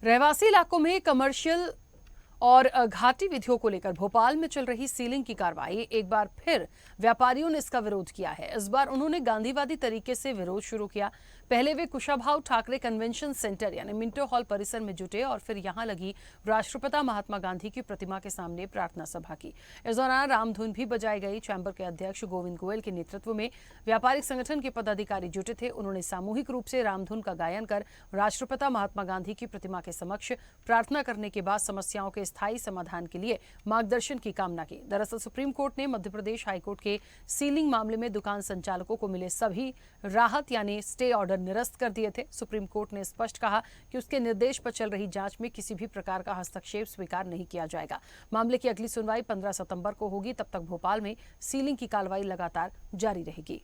रहवासी इलाकों में कमर्शियल और घाटी विधियों को लेकर भोपाल में चल रही सीलिंग की कार्रवाई एक बार फिर व्यापारियों ने इसका विरोध किया है। इस बार उन्होंने गांधीवादी तरीके से विरोध शुरू किया। पहले वे कुशाभाऊ ठाकरे कन्वेंशन सेंटर यानी मिंटो हॉल परिसर में जुटे और फिर यहां लगी राष्ट्रपिता महात्मा गांधी की प्रतिमा के सामने प्रार्थना सभा की। इस दौरान रामधुन भी बजाई गई। चैंबर के अध्यक्ष गोविंद गोयल के नेतृत्व में व्यापारिक संगठन के पदाधिकारी जुटे थे। उन्होंने सामूहिक रूप से रामधुन का गायन कर राष्ट्रपिता महात्मा गांधी की प्रतिमा के समक्ष प्रार्थना करने के बाद समस्याओं के स्थायी समाधान के लिए मार्गदर्शन की कामना की। दरअसल सुप्रीम कोर्ट ने मध्य प्रदेश हाईकोर्ट के सीलिंग मामले में दुकान संचालकों को मिले सभी राहत यानी स्टे ऑर्डर निरस्त कर दिए थे। सुप्रीम कोर्ट ने स्पष्ट कहा कि उसके निर्देश पर चल रही जांच में किसी भी प्रकार का हस्तक्षेप स्वीकार नहीं किया जाएगा। मामले की अगली सुनवाई 15 सितंबर को होगी। तब तक भोपाल में सीलिंग की कार्रवाई लगातार जारी रहेगी।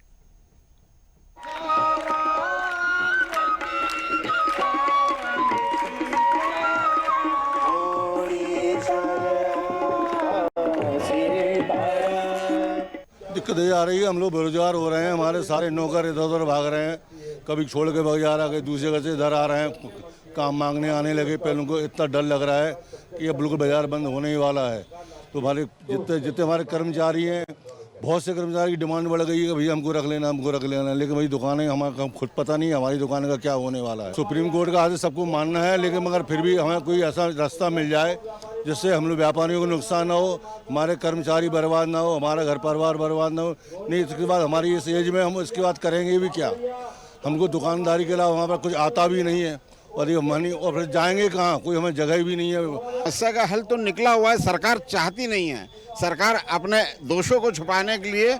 दिक्कत ये आ रही है, हम लोग बेरोजगार हो रहे हैं, हमारे सारे नौकर इधर उधर भाग रहे हैं, कभी छोड़ के भाग जा रहा है, कभी दूसरी जगह से इधर आ रहे हैं, काम मांगने आने लगे। पहले उनको इतना डर लग रहा है कि अब बिल्कुल बाजार बंद होने ही वाला है। तो हमारे जितने हमारे कर्मचारी हैं, बहुत से कर्मचारी की डिमांड बढ़ गई है कि भैया हमको रख लेना, लेकिन भाई दुकानें हमारा खुद पता नहीं है हमारी दुकान का क्या होने वाला है। सुप्रीम कोर्ट का आदेश सबको मानना है, लेकिन मगर फिर भी हमें कोई ऐसा रास्ता मिल जाए जिससे हम लोग व्यापारियों को नुकसान ना हो, हमारे कर्मचारी बर्बाद ना हो, हमारा घर परिवार बर्बाद ना हो। नहीं, इसके बाद हमारी इस एज में हम इसके बाद करेंगे भी क्या? हमको दुकानदारी के अलावा हमारे पास कुछ आता भी नहीं है और ये मनी और फिर जाएंगे कहाँ? कोई हमें जगह भी नहीं है। समस्या का हल तो निकला हुआ है, सरकार चाहती नहीं है। सरकार अपने दोषों को छुपाने के लिए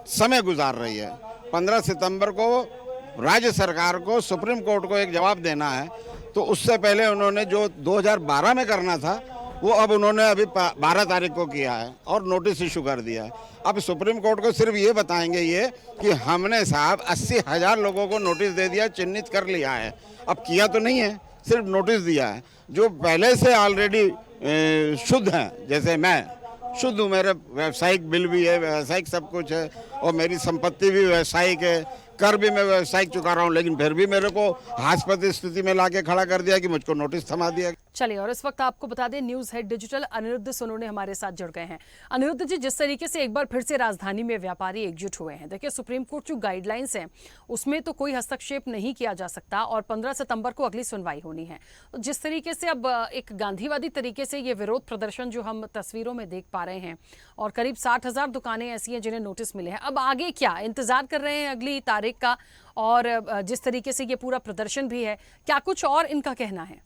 समय गुजार रही है। 15 सितंबर को राज्य सरकार को सुप्रीम कोर्ट को एक जवाब देना है, तो उससे पहले उन्होंने जो 2012 में करना था वो अब उन्होंने अभी 12 तारीख को किया है और नोटिस इशू कर दिया है। अब सुप्रीम कोर्ट को सिर्फ ये बताएंगे ये कि हमने साहब 80,000 लोगों को नोटिस दे दिया, चिन्हित कर लिया है। अब किया तो नहीं है, सिर्फ नोटिस दिया है। जो पहले से ऑलरेडी शुद्ध हैं, जैसे मैं शुद्ध हूँ, मेरे व्यावसायिक बिल भी है, व्यावसायिक सब कुछ है और मेरी संपत्ति भी व्यावसायिक है, कर भी मैं व्यावसायिक चुका रहा हूँ, लेकिन फिर भी मेरे को हास्पद स्थिति में लाके खड़ा कर दिया कि मुझको नोटिस थमा दिया। चलिए, और इस वक्त आपको बता दें news head digital Aniruddh Sonone हमारे साथ जुड़ गए हैं। अनिरुद्ध जी, जिस तरीके से एक बार फिर से राजधानी में व्यापारी एकजुट हुए हैं, देखिए सुप्रीम कोर्ट जो गाइडलाइंस हैं उसमें तो कोई हस्तक्षेप नहीं किया जा सकता और 15 सितंबर को अगली सुनवाई होनी है। तो जिस तरीके से अब एक गांधीवादी तरीके से ये विरोध प्रदर्शन जो हम तस्वीरों में देख पा रहे हैं और करीब 60,000 दुकानें ऐसी हैं जिन्हें नोटिस मिले हैं, अब आगे क्या इंतजार कर रहे हैं अगली तारीख का? और जिस तरीके से ये पूरा प्रदर्शन भी है, क्या कुछ और इनका कहना है?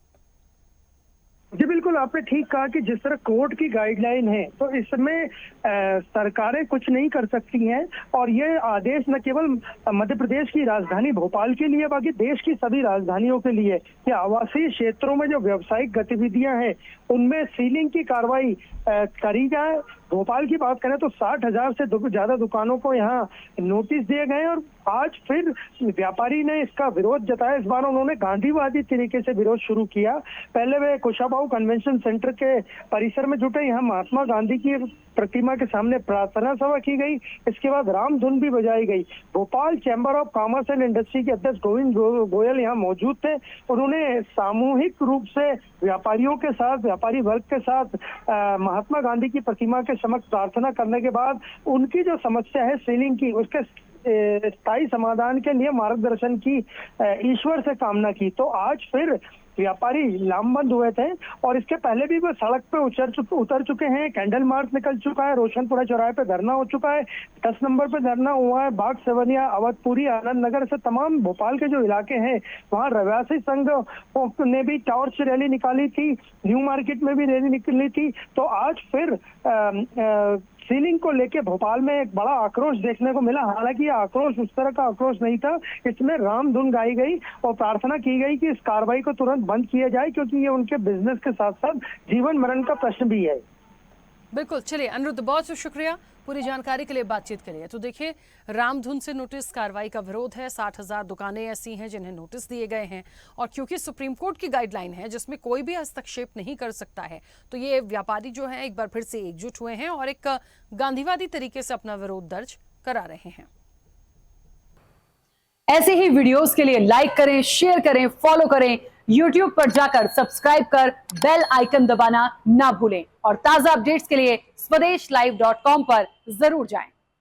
जी बिल्कुल, आपने ठीक कहा कि जिस तरह कोर्ट की गाइडलाइन है तो इसमें सरकारें कुछ नहीं कर सकती हैं और ये आदेश न केवल मध्य प्रदेश की राजधानी भोपाल के लिए बाकी देश की सभी राजधानियों के लिए कि आवासीय क्षेत्रों में जो व्यावसायिक गतिविधियां हैं उनमें सीलिंग की कार्रवाई करी जाए। भोपाल की बात करें तो 60,000 से ज्यादा दुकानों को यहाँ नोटिस दिए गए और आज फिर व्यापारी ने इसका विरोध जताया। इस बार उन्होंने गांधीवादी तरीके से विरोध शुरू किया। पहले वे कुशाभाऊ कन्वेंशन सेंटर के परिसर में जुटे, यहाँ महात्मा गांधी की प्रतिमा के सामने प्रार्थना सभा की गई। इसके बाद रामधुन भी बजाई गई। Bhopal chamber of commerce and industry के अध्यक्ष गोविंद गोयल यहाँ मौजूद थे। उन्होंने सामूहिक रूप से व्यापारियों के साथ, व्यापारी वर्ग के साथ महात्मा गांधी की प्रतिमा के समक्ष प्रार्थना करने के बाद उनकी जो समस्या है सीलिंग की, उसके स्थायी समाधान के लिए मार्गदर्शन की ईश्वर से कामना की। तो आज फिर व्यापारी लामबंद हुए थे और इसके पहले भी वो सड़क पे उतर चुके हैं। कैंडल मार्च निकल चुका है, रोशनपुरा चौराहे पे धरना हो चुका है, 10 नंबर पे धरना हुआ है, बाग सेवनिया, अवधपुरी, आनंद नगर से तमाम भोपाल के जो इलाके हैं वहाँ रहवासी संघ ने भी टॉर्च रैली निकाली थी, न्यू मार्केट में भी रैली निकली थी। तो आज फिर सीलिंग को लेके भोपाल में एक बड़ा आक्रोश देखने को मिला। हालांकि ये आक्रोश उस तरह का आक्रोश नहीं था, इसमें रामधुन गाई गई और प्रार्थना की गई कि इस कार्रवाई को तुरंत बंद किया जाए क्योंकि ये उनके बिजनेस के साथ साथ जीवन मरण का प्रश्न भी है। बिल्कुल, चलिए अनिरुद्ध, बहुत शुक्रिया पूरी जानकारी के लिए, बातचीत के लिए। तो देखिए, रामधुन से नोटिस कार्रवाई का विरोध है। 60,000 दुकानें ऐसी हैं जिन्हें नोटिस दिए गए हैं और क्योंकि सुप्रीम कोर्ट की गाइडलाइन है जिसमें कोई भी हस्तक्षेप नहीं कर सकता है, तो ये व्यापारी जो है एक बार फिर से एकजुट हुए हैं और एक गांधीवादी तरीके से अपना विरोध दर्ज करा रहे हैं। ऐसे ही वीडियोस के लिए लाइक करें, शेयर करें, फॉलो करें YouTube पर जाकर सब्सक्राइब कर बेल आइकन दबाना ना भूलें और ताजा अपडेट्स के लिए स्वदेशलाइव.com पर जरूर जाएं।